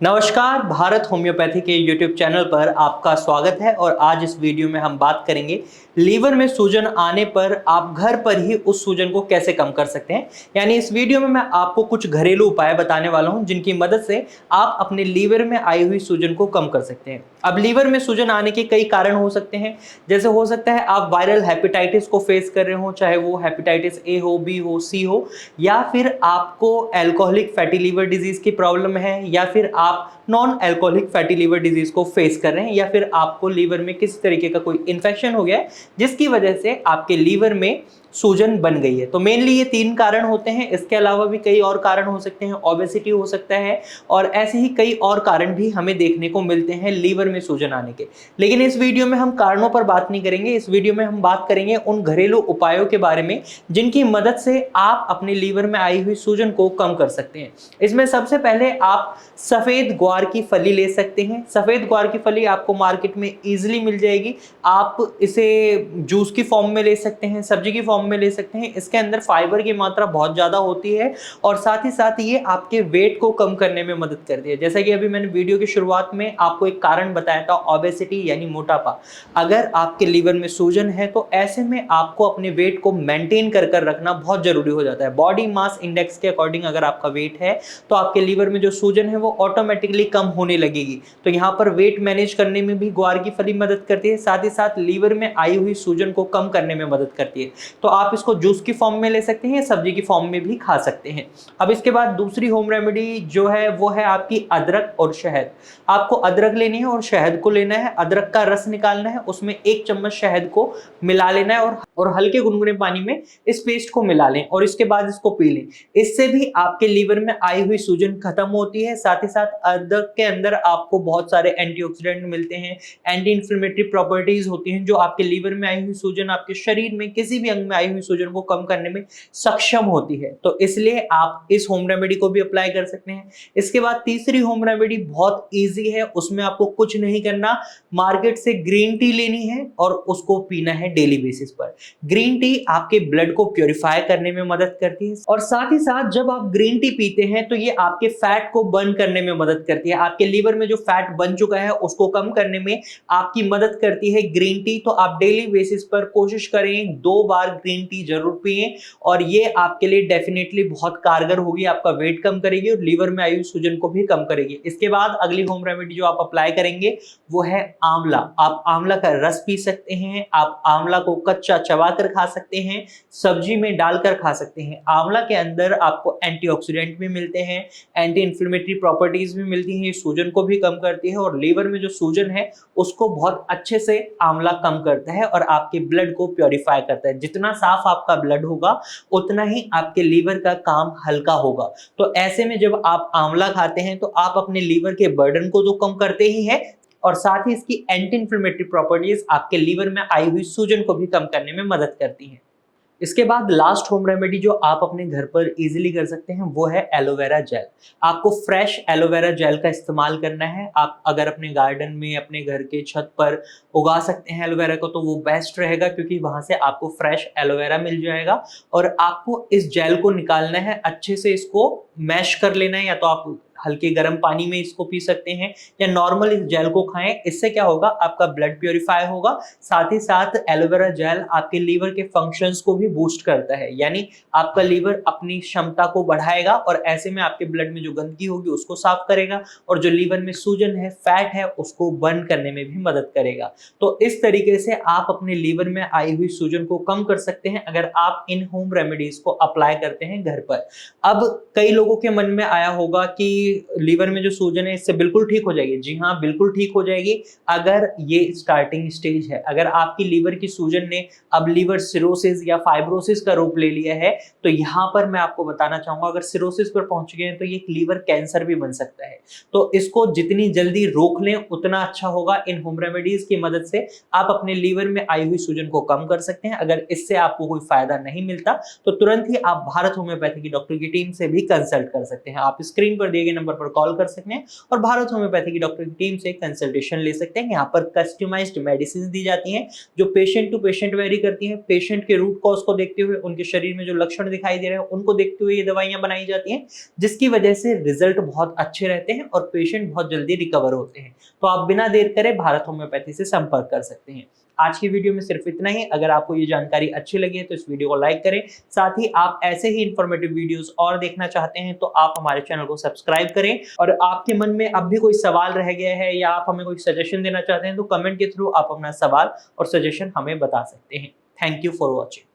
नमस्कार, भारत होम्योपैथी के YouTube channel पर आपका स्वागत है। और आज इस वीडियो में हम बात करेंगे लीवर में सूजन आने पर आप घर पर ही उस सूजन को कैसे कम कर सकते हैं। यानी इस वीडियो में मैं आपको कुछ घरेलू उपाय बताने वाला हूं जिनकी मदद से आप अपने लीवर में आई हुई सूजन को कम कर सकते हैं। अब लीवर में सूजन आने के कई कारण हो सकते हैं, जैसे हो सकता है आप वायरल हेपेटाइटिस को फेस कर रहे हो, चाहे वो हेपेटाइटिस ए हो, बी हो, सी हो, या फिर आपको अल्कोहलिक फैटी लीवर डिजीज की प्रॉब्लम है, या फिर आप non alcoholic fatty liver disease को फेस कर रहे हैं, या फिर आपको लीवर में किसी तरीके का कोई इन्फेक्शन हो गया है जिसकी वजह से आपके लीवर में सूजन बन गई है। तो मेनली ये 3 कारण होते हैं। इसके अलावा भी कई और कारण हो सकते हैं, ओबेसिटी हो सकता है, और ऐसे ही कई और कारण भी हमें देखने को मिलते हैं लीवर में सूजन आने के। लेकिन इस वीडियो में हम कारणों पर बात नहीं करेंगे, इस वीडियो में हम बात करेंगे उन घरेलू उपायों के बारे में जिनकी मदद से आप अपने लीवर में आई हुई सूजन को कम कर सकते हैं। इसमें सबसे पहले आप सफेद ग्वार की फली ले सकते हैं। सफेद ग्वार की फली आपको मार्केट में इजीली मिल जाएगी। आप इसे जूस की फॉर्म में ले सकते हैं, सब्जी की फॉर्म में ले सकते हैं। इसके अंदर फाइबर की मात्रा बहुत ज्यादा होती है और साथ ही साथ ये आपके वेट को कम करने में मदद करती है। जैसा कि अभी मैंने वीडियो की शुरुआत में आपको एक कारण बताया था, ओबेसिटी यानी मोटापा। अगर आपके लीवर में सूजन है तो ऐसे में आपको अपने वेट को मेंटेन कर रखना बहुत जरूरी हो जाता है। बॉडी मास इंडेक्स के अकॉर्डिंग अगर आपका वेट है तो आपके लीवर में जो सूजन है वो ऑटोमेटिकली कम होने लगेगी। तो यहाँ पर वेट मैनेज करने में भी ग्वार की फली मदद करती है, साथ ही साथ लीवर में आई हुई सूजन को कम करने में मदद करती है। तो आप इसको जूस की फॉर्म में ले सकते हैं, सब्जी की फॉर्म में भी खा सकते हैं। अब इसके बाद दूसरी होम रेमेडी जो है वो है आपकी अदरक और शहद। आपको अदरक लेनी है और शहद को लेना है। अदरक का रस निकालना है, उसमें 1 चम्मच शहद को मिला लेना है और हल्के गुनगुने पानी में इस पेस्ट को मिला लें और इसके बाद इसको पी लें। इससे भी आपके लीवर में आई हुई सूजन खत्म होती है। साथ ही साथ अदरक के अंदर आपको बहुत सारे एंटीऑक्सीडेंट मिलते हैं, एंटी इंफ्लेमेटरी प्रॉपर्टीज होती हैं जो आपके लीवर में आई हुई सूजन, आपके शरीर में किसी भी अंग में आई हुई सूजन को कम करने में सक्षम होती है। तो इसलिए आप इस होम रेमेडी को भी अप्लाई कर सकते हैं। इसके बाद तीसरी होम रेमेडी बहुत ईजी है, उसमें आपको कुछ नहीं करना, मार्केट से ग्रीन टी लेनी है और उसको पीना है डेली बेसिस पर। ग्रीन टी आपके ब्लड को प्योरीफाई करने में मदद करती है और साथ ही साथ जब आप ग्रीन टी पीते हैं तो ये आपके फैट को बर्न करने में मदद करती है। आपके लीवर में जो फैट बन चुका है उसको कम करने में आपकी मदद करती है ग्रीन टी। तो आप डेली बेसिस पर कोशिश करें 2 बार ग्रीन टी जरूर पिएं और ये आपके लिए डेफिनेटली बहुत कारगर होगी, आपका वेट कम करेगी और लीवर में आई हुई सूजन को भी कम करेगी। इसके बाद अगली होम रेमेडी जो आप अप्लाई करेंगे वो है आंवला। आप आंवला का रस पी सकते हैं, आप आंवला को कच्चा चबा कर खा सकते हैं, सब्जी में डालकर खा सकते हैं। आंवला के अंदर आपको एंटीऑक्सीडेंट भी मिलते हैं, एंटी इंफ्लेमेटरी प्रॉपर्टीज भी मिलती हैं, ये सूजन को भी कम करती है और लीवर में जो सूजन है उसको बहुत अच्छे से आंवला कम करता है और आपके ब्लड को प्योरीफाई करता है। जितना साफ आपका ब्लड होगा उतना ही आपके लीवर का काम हल्का होगा। तो ऐसे में जब आप आंवला खाते हैं तो आप अपने लीवर के बर्डन को तो कम करते ही हैं और साथ ही इसकी एंटी इंफ्लेमेटरी प्रॉपर्टीज आपके लीवर में आई हुई सूजन को भी कम करने में मदद करती हैं। इसके बाद लास्ट होम रेमेडी जो आप अपने घर पर इजीली कर सकते हैं वो है एलोवेरा जेल। आपको फ्रेश एलोवेरा जेल का इस्तेमाल करना है। आप अगर अपने गार्डन में, अपने घर के छत पर उगा सकते हैं एलोवेरा को तो वो बेस्ट रहेगा, क्योंकि वहां से आपको फ्रेश एलोवेरा मिल जाएगा। और आपको इस जेल को निकालना है, अच्छे से इसको मैश कर लेना है, या तो आप हल्के गर्म पानी में इसको पी सकते हैं या नॉर्मल इस जेल को खाएं। इससे क्या होगा, आपका ब्लड प्योरीफाई होगा, साथ ही साथ एलोवेरा जेल आपके लीवर के फंक्शंस को भी बूस्ट करता है, यानी आपका लीवर अपनी क्षमता को बढ़ाएगा और ऐसे में आपके ब्लड में जो गंदगी होगी उसको साफ करेगा और जो लीवर में सूजन है, फैट है, उसको बर्न करने में भी मदद करेगा। तो इस तरीके से आप अपने लीवर में आई हुई सूजन को कम कर सकते हैं अगर आप इन होम रेमेडीज को अप्लाई करते हैं घर पर। अब कई लोगों के मन में आया होगा कि लीवर में जो सूजन है इससे बिल्कुल ठीक हो जाएगी। जी हाँ, बिल्कुल ठीक हो जाएगी अगर ये स्टार्टिंग स्टेज है। अगर आपकी लीवर की सूजन ने अब लीवर सिरोसिस या फाइब्रोसिस का रूप ले लिया है तो यहाँ पर मैं आपको बताना चाहूंगा, अगर सिरोसिस पर पहुंच गए हैं तो ये एक लीवर कैंसर भी बन सकता है। तो इसको जितनी जल्दी रोक लें उतना अच्छा होगा। इन होम रेमेडीज की मदद से आप अपने लीवर में आई हुई सूजन को कम कर सकते हैं। अगर इससे आपको कोई फायदा नहीं मिलता तो तुरंत ही आप भारत होम्योपैथी की डॉक्टर की टीम से भी कंसल्ट कर सकते हैं। आप स्क्रीन पर दिए गए दिए नंबर पर कॉल कर सकते हैं और भारत होम्योपैथी की डॉक्टर की टीम से कंसल्टेशन ले सकते हैं। यहाँ पर कस्टमाइज्ड मेडिसिन दी जाती हैं जो पेशेंट टू पेशेंट वेरी करती हैं। पेशेंट के रूट कॉज को देखते हुए, उनके शरीर में जो लक्षण दिखाई दे रहे हैं उनको देखते हुए ये दवाइयां बनाई जाती हैं, जिसकी वजह से रिजल्ट बहुत अच्छे रहते हैं और पेशेंट बहुत जल्दी रिकवर होते हैं। तो आप बिना देर करे भारत होम्योपैथी से संपर्क कर सकते हैं। आज की वीडियो में सिर्फ इतना ही। अगर आपको ये जानकारी अच्छी लगी है तो इस वीडियो को लाइक करें। साथ ही आप ऐसे ही इंफॉर्मेटिव वीडियोस और देखना चाहते हैं तो आप हमारे चैनल को सब्सक्राइब करें। और आपके मन में अब भी कोई सवाल रह गया है या आप हमें कोई सजेशन देना चाहते हैं तो कमेंट के थ्रू आप अपना सवाल और सजेशन हमें बता सकते हैं। Thank you for watching.